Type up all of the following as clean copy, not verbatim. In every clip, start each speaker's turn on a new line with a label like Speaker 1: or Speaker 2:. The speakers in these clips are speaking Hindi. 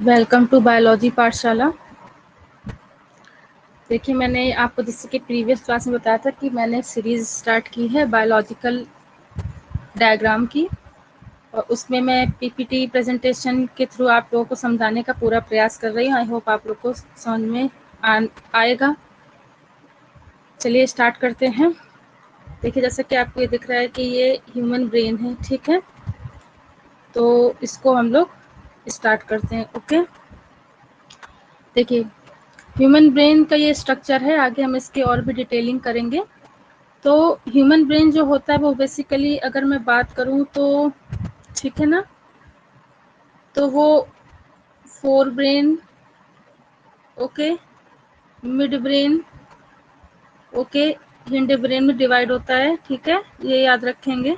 Speaker 1: वेलकम टू बायोलॉजी पाठशाला। देखिए, मैंने आपको जैसे कि प्रीवियस क्लास में बताया था कि मैंने सीरीज स्टार्ट की है बायोलॉजिकल डायग्राम की, और उसमें मैं पीपीटी प्रेजेंटेशन के थ्रू आप लोगों को समझाने का पूरा प्रयास कर रही हूँ। आई होप आप लोग को समझ में आएगा। चलिए स्टार्ट करते हैं। देखिए, जैसे कि आपको ये दिख रहा है कि ये ह्यूमन ब्रेन है, ठीक है। तो इसको हम लोग स्टार्ट करते हैं। ओके, देखिए ह्यूमन ब्रेन का ये स्ट्रक्चर है। आगे हम इसकी और भी डिटेलिंग करेंगे। तो ह्यूमन ब्रेन जो होता है वो बेसिकली अगर मैं बात करूं तो, ठीक है ना, तो वो fore brain, okay, mid brain, okay, hind brain में डिवाइड होता है, ठीक है, ये याद रखेंगे।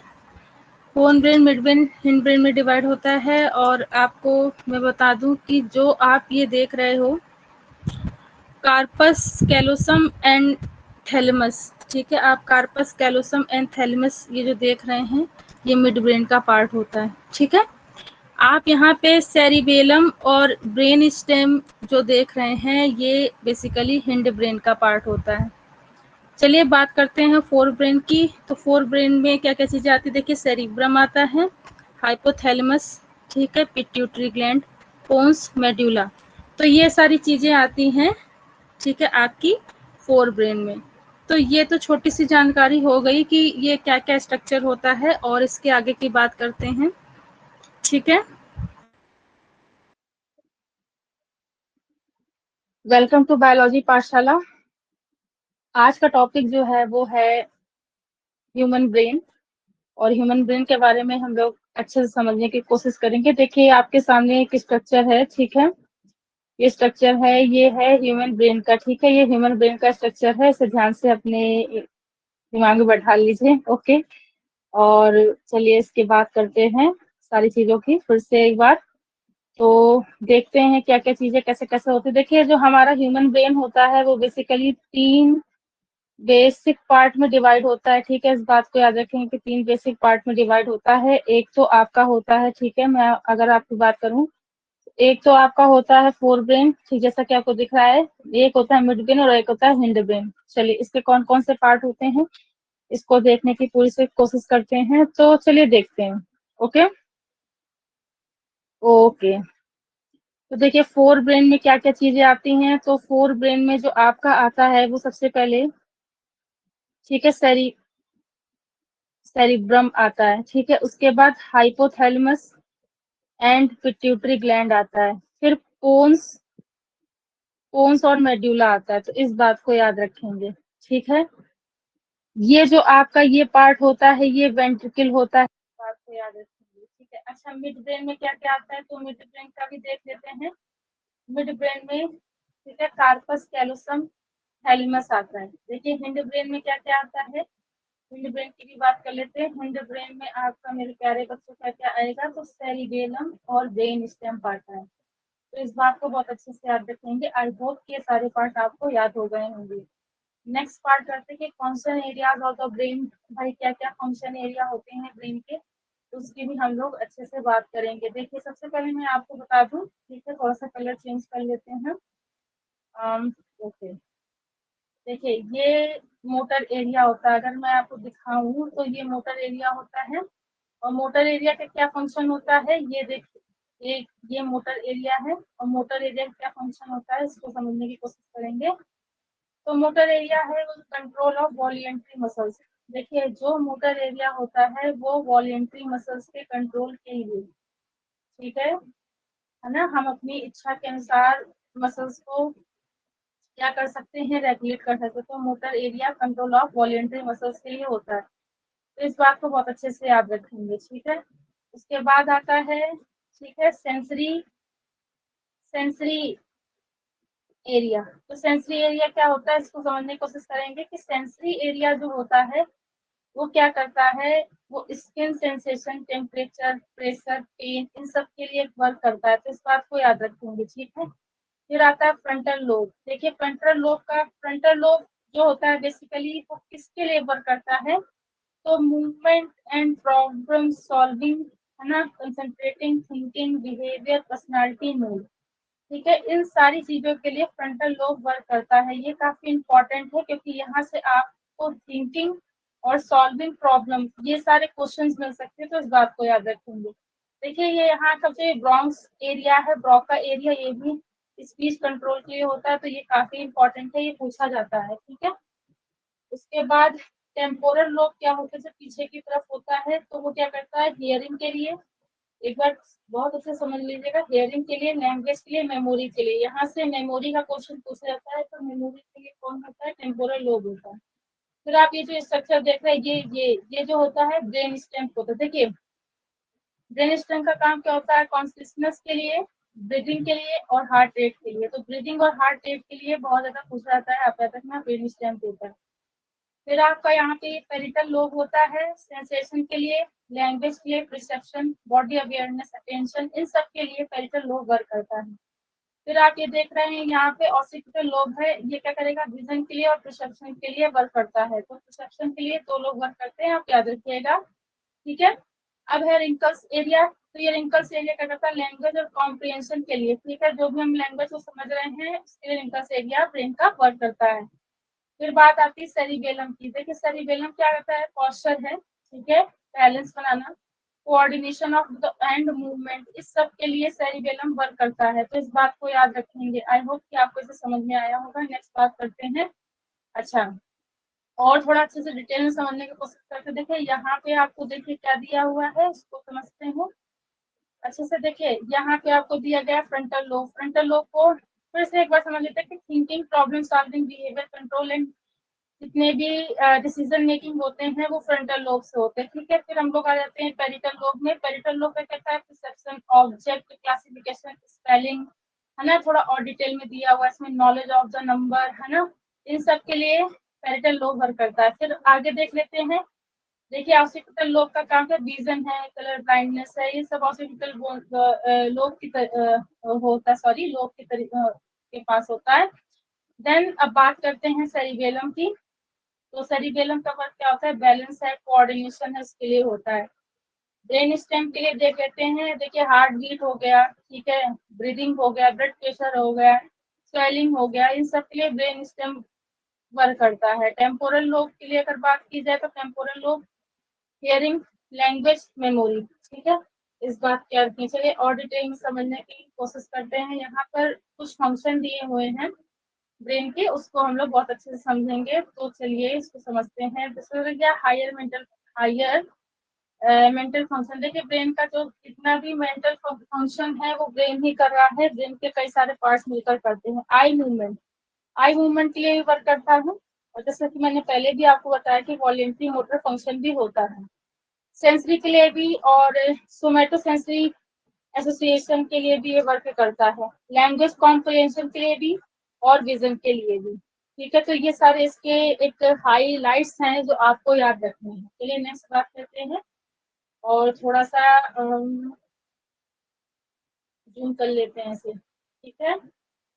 Speaker 1: Fore brain, mid brain, hind brain में डिवाइड होता है। और आपको मैं बता दूं कि जो आप ये देख रहे हो कार्पस कैलोसम एंड थैलेमस, ठीक है, आप कार्पस कैलोसम एंड थैलेमस ये जो देख रहे हैं ये मिड ब्रेन का पार्ट होता है, ठीक है। आप यहाँ पे सेरिबेलम और ब्रेन स्टेम जो देख रहे हैं ये बेसिकली हिंड ब्रेन का पार्ट होता है। चलिए बात करते हैं फोर ब्रेन की। तो फोर ब्रेन में क्या क्या चीजें आती है, देखिए सेरिब्रम आता है, हाइपोथैलेमस, ठीक है, पिट्यूटरी ग्लैंड, पोन्स, मेड्यूला। तो ये सारी चीजें आती हैं, ठीक है, आपकी फोर ब्रेन में। तो ये तो छोटी सी जानकारी हो गई कि ये क्या क्या स्ट्रक्चर होता है, और इसके आगे की बात करते हैं, ठीक है। वेलकम टू बायोलॉजी पाठशाला। आज का टॉपिक जो है वो है ह्यूमन ब्रेन, और ह्यूमन ब्रेन के बारे में हम लोग अच्छे से समझने की कोशिश करेंगे। देखिए आपके सामने एक स्ट्रक्चर है, ठीक है, ये स्ट्रक्चर है, ये है ह्यूमन ब्रेन का, ठीक है, ये ह्यूमन ब्रेन का स्ट्रक्चर है। इसे ध्यान से अपने दिमाग में बैठा लीजिए, ओके। और चलिए इसकी बात करते हैं सारी चीजों की फिर से एक बार। तो देखते हैं क्या क्या चीजें कैसे कैसे होती है। देखिए जो हमारा ह्यूमन ब्रेन होता है वो बेसिकली तीन बेसिक पार्ट में डिवाइड होता है, ठीक है। इस बात को याद रखेंगे कि तीन बेसिक पार्ट में डिवाइड होता है। एक तो आपका होता है, ठीक है, मैं अगर आपकी बात करूं, एक तो आपका होता है फोर ब्रेन, ठीक, जैसा कि आपको दिख रहा है। एक होता है मिड ब्रेन और एक होता है हिंड ब्रेन। चलिए इसके कौन कौन से पार्ट होते हैं इसको देखने की पूरी से कोशिश करते हैं। तो चलिए देखते हैं, ओके ओके। तो देखिए फोर ब्रेन में क्या क्या चीजें आती हैं। तो फोर ब्रेन में जो आपका आता है वो सबसे पहले, ठीक है, सेरिब्रम आता है, ठीक है। उसके बाद हाइपोथैलेमस एंड पिट्यूटरी ग्लैंड आता है। फिर पोन्स पोन्स और मेड्यूला आता है। तो इस बात को याद रखेंगे, ठीक है। ये जो आपका ये पार्ट होता है ये वेंट्रिकल होता है, इस बात को याद रखेंगे, ठीक है। अच्छा, मिड ब्रेन में क्या क्या आता है, तो मिड ब्रेन का भी देख लेते हैं। मिड ब्रेन में, ठीक है, कार्पस कैलोसम थैलेमस आता है। देखिए हिंड ब्रेन में क्या क्या आता है, हिंड ब्रेन की भी बात कर लेते हैं। हिंड ब्रेन में आपका मेरे प्यारे बच्चों क्या क्या आएगा, तो सेरिबेलम और ब्रेन स्टेम आता है। तो इस बात को बहुत अच्छे से याद रखेंगे। आई होप कि ये सारे पार्ट आपको याद हो गए होंगे। नेक्स्ट पार्ट करते हैं कि function areas of the brain. भाई क्या क्या फंक्शन एरिया होते हैं ब्रेन के, तो उसकी भी हम लोग अच्छे से बात करेंगे। देखिए सबसे पहले मैं आपको बता दूं, ठीक है, थोड़ा सा कलर चेंज कर लेते हैं। ओके, देखिए ये मोटर एरिया होता है। अगर मैं आपको दिखाऊं तो ये मोटर एरिया होता है। और मोटर एरिया का क्या फंक्शन होता है ये देखिए, एक ये मोटर एरिया है, और मोटर एरिया का क्या फंक्शन होता है इसको समझने की कोशिश करेंगे। तो मोटर एरिया है वो कंट्रोल ऑफ वॉल्यूंटरी मसल्स। देखिए जो मोटर एरिया होता है वो वॉल्यूंटरी मसल्स के कंट्रोल के लिए, ठीक है ना। हम अपनी इच्छा के अनुसार मसल्स को क्या कर सकते हैं, रेगुलेट कर सकते हैं। तो motor area control of voluntary muscles के लिए होता है। तो इस बात को बहुत अच्छे से याद रखेंगे, ठीक है। उसके बाद आता है, ठीक है, सेंसरी सेंसरी एरिया। तो सेंसरी एरिया क्या होता है इसको समझने की कोशिश करेंगे कि सेंसरी एरिया जो होता है वो क्या करता है, वो skin sensation, temperature, pressure, pain, इन सब के लिए वर्क करता है। तो इस बात को याद रखेंगे, ठीक है। फिर आता है फ्रंटल लोब। देखिए फ्रंटल लोब जो होता है बेसिकली वो किसके लिए वर्क करता है, तो मूवमेंट एंड प्रॉब्लम सॉल्विंग, है ना, concentrating, thinking, behaviour, personality, mood. ठीक है, इन सारी चीजों के लिए फ्रंटल लोब वर्क करता है। ये काफी इंपॉर्टेंट है क्योंकि यहाँ से आपको थिंकिंग और सॉल्विंग प्रॉब्लम ये सारे क्वेश्चंस मिल सकते हैं, तो इस बात को याद रखेंगे। देखिए ये यहाँ का जो ब्रोंक्स एरिया है, ब्रोका एरिया, ये भी स्पीच कंट्रोल के लिए होता है, तो ये काफी इंपॉर्टेंट है, ये पूछा जाता है। ठीक है, उसके बाद टेम्पोरल लोब क्या होता है, जो पीछे की तरफ होता है, तो वो क्या करता है हियरिंग के लिए, एक बार बहुत अच्छे समझ लीजिएगा, हियरिंग के लिए, लैंग्वेज के लिए, मेमोरी के लिए। यहाँ से मेमोरी का क्वेश्चन पूछा जाता है, तो मेमोरी के लिए कौन होता है, टेम्पोरल लोब होता है। फिर आप ये जो स्ट्रक्चर देख रहे हैं, ये जो होता है ब्रेन स्टेम होता है। देखिए ब्रेन स्टेम का काम क्या होता है, कॉन्सियसनेस के लिए, ब्रीदिंग के लिए और हार्ट रेट के लिए। तो ब्रीदिंग और हार्ट रेट के लिए बहुत ज्यादा पूछा जाता है, आप याद रखना ब्रेन स्टेम होता है। फिर आपका यहाँ पे पेरिटल लोब होता है सेंसेशन के लिए, लैंग्वेज के लिए, परसेप्शन, बॉडी अवेयरनेस, अटेंशन, इन सब के लिए पेरिटल लोब वर्क करता है। फिर आप ये देख रहे हैं यहाँ पे ऑसिपिटल लोब है, ये क्या करेगा, विजन के लिए और परसेप्शन के लिए वर्क करता है। तो परसेप्शन के लिए दो लोग वर्क करते हैं, आप याद रखिएगा। ठीक है, अब है रिंकल्स एरिया, तो ये रिंकल्स एरिया क्या करता है, लैंग्वेज और कॉम्प्रिहेंशन के लिए। ठीक है, जो भी हम लैंग्वेज को समझ रहे हैं उसके लिए रिंकल्स एरिया ब्रेन का वर्क करता है। फिर बात आती है सेरिबेलम की। देखिए सेरिबेलम क्या करता है, पोस्चर है, ठीक है, balance banana, coordination of the end movement, इस सब के लिए सेरिबेलम वर्क करता है। तो इस बात को याद रखेंगे। आई होप कि आपको इसे समझ में आया होगा। नेक्स्ट बात करते हैं। अच्छा, और थोड़ा अच्छे से डिटेल में समझने की कोशिश करते हैं। देखिए यहाँ पे आपको देखिए क्या दिया हुआ है, उसको समझते हैं अच्छे से। देखिए यहाँ पे आपको दिया गया फ्रंटल लोब। फ्रंटल लोब को फिर से एक बार समझ लेते हैं कि thinking, problem solving, behaviour control and जितने भी डिसीजन मेकिंग होते हैं वो फ्रंटल लोब से होते हैं। ठीक है, फिर हम लोग आ जाते हैं पेरिटल लोब में। पेरिटल लोब में कहता है परसेप्शन, ऑब्जेक्ट क्लासिफिकेशन, स्पेलिंग, है ना, थोड़ा और डिटेल में दिया हुआ है इसमें, नॉलेज ऑफ द नंबर, है ना, इन सब के लिए पेरिटल लोब वर्क करता है। फिर आगे देख लेते हैं। देखिए ऑक्सीपिटल लोब का काम है, विजन है, कलर ब्लाइंडनेस है, ये सब ऑक्सीपिटल लोब की होता है, सॉरी लोब के पास होता है। देन अब बात करते हैं सेरिबेलम की। तो सेरिबेलम का वर्क क्या होता है, बैलेंस है, कोऑर्डिनेशन है, उसके लिए होता है। ब्रेन स्टेम के लिए देख लेते हैं। देखिए हार्ट बीट हो गया, ठीक है, ब्रीदिंग हो गया, ब्लड प्रेशर हो गया, स्वेलिंग हो गया, इन सब के लिए ब्रेन स्टेम वर्क करता है। टेम्पोरल लोब के लिए अगर बात की जाए तो temporal lobe hearing, language, memory. ठीक है, इस बात के अर्थ में चलिए और डिटेल में समझने की कोशिश करते हैं। यहाँ पर कुछ फंक्शन दिए हुए हैं ब्रेन के, उसको हम लोग बहुत अच्छे से समझेंगे। तो चलिए इसको समझते हैं। दूसरा क्या, हायर मेंटल फंक्शन। देखिए ब्रेन का जो जितना भी मेंटल फंक्शन है वो ब्रेन ही कर रहा है, ब्रेन के कई सारे पार्ट्स मिलकर करते हैं। आई मूवमेंट के लिए भी वर्क करता है, और जैसे कि मैंने पहले भी आपको बताया कि वॉलेंट्री मोटर फंक्शन भी होता है। सेंसरी के लिए भी, और सोमेटो सेंसरी एसोसिएशन के लिए भी ये वर्क करता है, लैंग्वेज कॉम्प्रिहेंशन के लिए भी और विजन के लिए भी। ठीक है, तो ये सारे इसके एक हाईलाइट्स हैं जो आपको याद रखने हैं। चलिए नेक्स्ट बात करते हैं, और थोड़ा सा जूम कर लेते हैं इसे। ठीक है,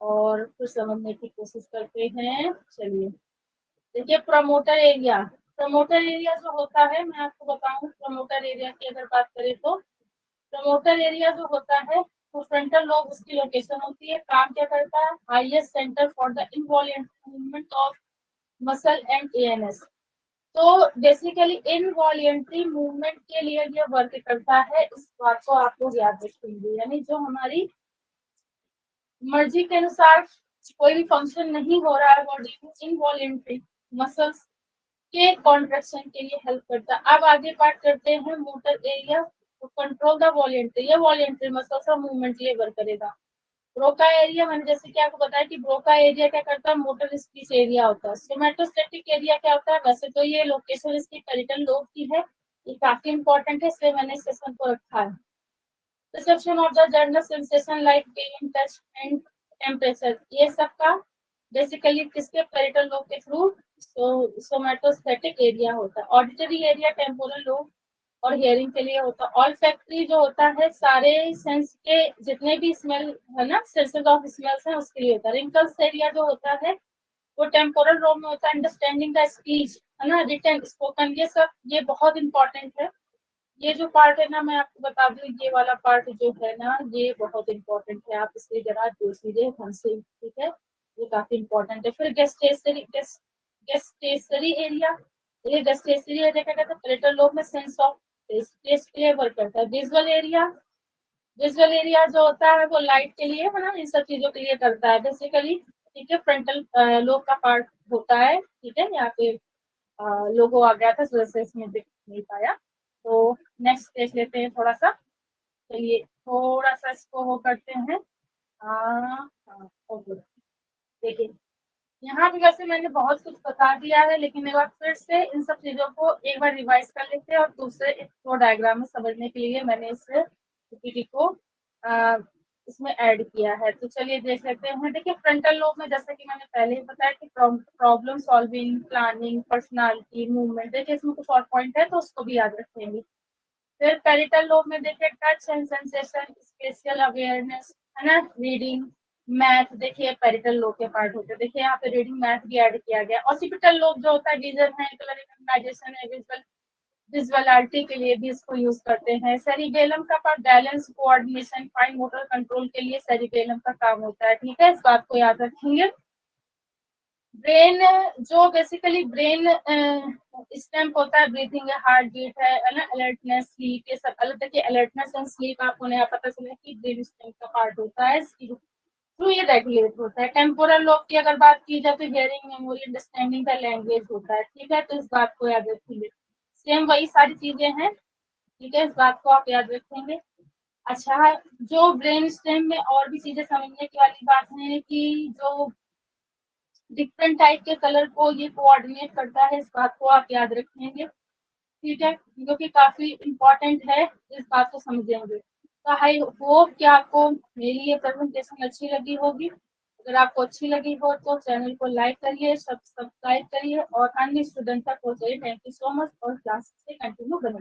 Speaker 1: और फिर समझने की कोशिश करते हैं। चलिए देखिए प्रमोटर एरिया। प्रमोटर एरिया जो होता है, मैं आपको बताऊं प्रमोटर एरिया की अगर बात करें तो प्रमोटर एरिया जो होता है तो फ्रंटल लोब उसकी लोकेशन होती है। काम क्या करता है, highest centre for the involuntary movement of muscle and ANS. तो बेसिकली इनवॉल्यूंटरी मूवमेंट के लिए ये वर्क करता है। इस बात को आप लोग याद रखेंगे, यानी जो हमारी मर्जी के अनुसार कोई भी फंक्शन नहीं हो रहा है बॉडी में, इनवॉल्यूंटरी मसल्स के कॉन्ट्रेक्शन के लिए हेल्प करता है। अब आगे बात करते हैं मोटर एरिया। तो कंट्रोल द वॉलेंट्री, ये वॉलेंट्री मसल्स और मूवमेंट के लिए वर्क करेगा। ब्रोका एरिया, मैंने जैसे कि आपको बताया कि ब्रोका एरिया क्या करता है, मोटर स्पीच एरिया होता है। सोमैटोस्टैटिक एरिया क्या होता है, वैसे तो ये लोकेशन इसकी पेरिटल लोब की है, ये काफी इंपॉर्टेंट है, इसलिए मैंने इस सेशन को रखा है। Reception of the general sensation like pain, touch and temperature, ये सब का बेसिकली किसके पेरिटल लोब के थ्रू सोमैटोस्टैटिक एरिया होता है। ऑडिटरी एरिया टेम्पोरल लोब और हियरिंग के लिए होता है। ऑल फैक्ट्री जो होता है सारे सेंस के जितने भी स्मेल है ना, सेंसेस ऑफ स्मेल्स है उसके लिए होता है। रिंकल्स एरिया जो होता है वो टेम्पोरल लोब में होता है। अंडरस्टैंडिंग द स्पीच, है ना, रिटन, स्पोकन, ये सब ये बहुत इंपॉर्टेंट है। ये जो पार्ट है ना, मैं आपको बता दूं, ये वाला पार्ट जो है ना, ये बहुत इंपॉर्टेंट है, आप इसलिए जरा देख लीजिए ढंग से, ठीक है। ये काफी इंपॉर्टेंट है। फिर गेस्टेसरी एरिया, ये गेस्टेसरी एरिया क्या कहते हैं, पेरिटल लोब में सेंस ऑफ टेस्ट के लिए वर्क करता है। विजुअल एरिया जो होता है वो लाइट के लिए, है ना, इन सब चीजों के लिए करता है बेसिकली, ठीक है। फ्रंटल लोब का पार्ट होता है, ठीक है। यहाँ पे लोगो आ गया था, इस वजह से इसमें दिख नहीं पाया। तो नेक्स्ट देख लेते हैं थोड़ा सा। चलिए थोड़ा सा इसको वो करते हैं। ओके, देखिए यहाँ पे वैसे मैंने बहुत कुछ बता दिया है, लेकिन एक बार फिर से इन सब चीजों को एक बार रिवाइज कर लेते हैं, और दूसरे इसको डायग्राम में समझने के लिए मैंने इस पीपीटी को आ, इसमें ऐड किया है। तो चलिए देख लेते हैं। देखिए फ्रंटल लोब में, जैसे कि मैंने पहले ही बताया कि problem solving, planning, personality, movement, देखिए इसमें कुछ और पॉइंट है तो उसको भी याद रखेंगे। फिर पेरिटल लोब में देखिए touch and sensation, spatial awareness, है ना, रीडिंग, मैथ, देखिए पेरिटल लोब के पार्ट होते हैं। देखिए यहाँ पे रीडिंग, मैथ भी ऐड किया गया। ऑसिपिटल लोब जो होता है, विजन है, कलर रिकग्नाइजेशन है, विजुअलिटी के लिए भी इसको यूज करते हैं। सेरिबेलम का part balance, coordination, fine motor control के लिए सेरिबेलम का काम होता है, ठीक है। इस बात को याद रखेंगे। ब्रेन, जो बेसिकली ब्रेन स्टेम होता है, ब्रीथिंग है, हार्ट बीट है ना, अलर्टनेस, स्लीप, ये सब अलग। देखिए अलर्टनेस एंड स्लीप आपको नया पता चला कि ब्रेन स्टेम का पार्ट होता है, थ्रू ये रेगुलेट होता है। टेम्पोरल लोब की अगर बात की जाए तो हियरिंग, मेमोरी, अंडरस्टैंडिंग का लैंग्वेज होता है, ठीक है। तो इस बात को याद रखेंगे। सेम वही सारी चीजें हैं, ठीक है, इस बात को आप याद रखेंगे। अच्छा, जो ब्रेन स्टेम में और भी चीजें समझने की वाली बात है कि जो डिफरेंट टाइप के कलर को ये कोऑर्डिनेट करता है, इस बात को आप याद रखेंगे, ठीक है, जो कि काफी इम्पोर्टेंट है, इस बात को समझेंगे। तो आई होप कि आपको मेरी ये प्रेजेंटेशन अच्छी लगी होगी। अगर आपको अच्छी लगी हो तो चैनल को लाइक करिए, सब्सक्राइब करिए, और अन्य स्टूडेंट तक पहुंचाइए। थैंक यू सो मच, और क्लास से कंटिन्यू बने।